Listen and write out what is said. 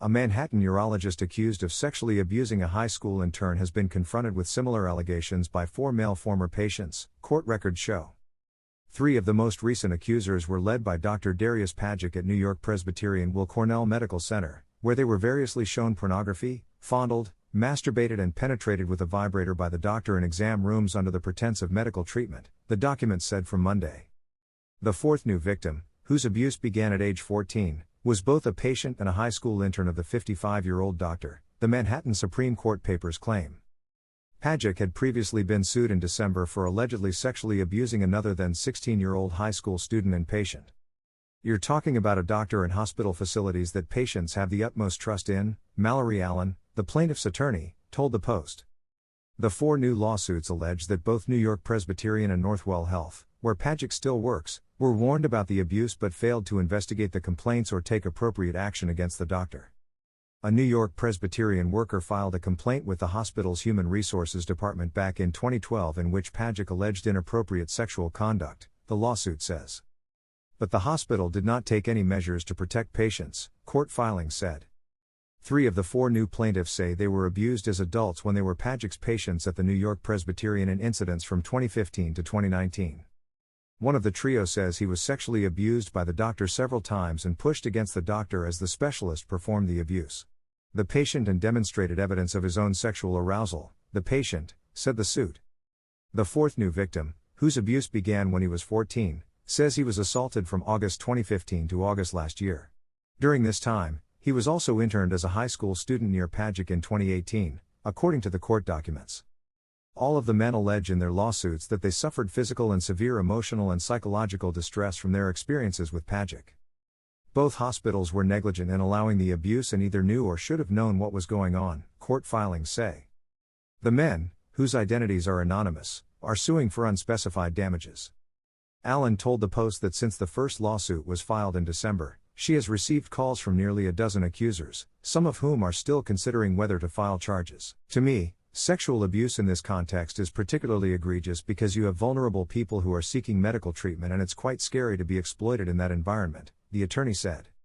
A Manhattan urologist accused of sexually abusing a high school intern has been confronted with similar allegations by 4 male former patients, court records show. 3 of the most recent accusers were led by Dr. Darius Pajic at New York Presbyterian Weill Cornell Medical Center, where they were variously shown pornography, fondled, masturbated and penetrated with a vibrator by the doctor in exam rooms under the pretense of medical treatment, the document said from Monday. The 4th new victim, whose abuse began at age 14, was both a patient and a high school intern of the 55-year-old doctor, the Manhattan Supreme Court papers claim. Pajic had previously been sued in December for allegedly sexually abusing another than 16-year-old high school student and patient. "You're talking about a doctor and hospital facilities that patients have the utmost trust in," Mallory Allen, the plaintiff's attorney, told the Post. The 4 new lawsuits allege that both New York Presbyterian and Northwell Health, where Pajic still works, were warned about the abuse but failed to investigate the complaints or take appropriate action against the doctor. A New York Presbyterian worker filed a complaint with the hospital's Human Resources Department back in 2012 in which Pajic alleged inappropriate sexual conduct, the lawsuit says. But the hospital did not take any measures to protect patients, court filings said. 3 of the 4 new plaintiffs say they were abused as adults when they were Pajic's patients at the New York Presbyterian in incidents from 2015 to 2019. One of the trio says he was sexually abused by the doctor several times and pushed against the doctor as the specialist performed the abuse. The patient and demonstrated evidence of his own sexual arousal, the patient, said the suit. The 4th new victim, whose abuse began when he was 14, says he was assaulted from August 2015 to August last year. During this time, he was also interned as a high school student near Pajic in 2018, according to the court documents. All of the men allege in their lawsuits that they suffered physical and severe emotional and psychological distress from their experiences with Pajic. Both hospitals were negligent in allowing the abuse and either knew or should have known what was going on, court filings say. The men, whose identities are anonymous, are suing for unspecified damages. Allen told the Post that since the first lawsuit was filed in December, she has received calls from nearly a dozen accusers, some of whom are still considering whether to file charges. "To me, sexual abuse in this context is particularly egregious because you have vulnerable people who are seeking medical treatment and it's quite scary to be exploited in that environment," the attorney said.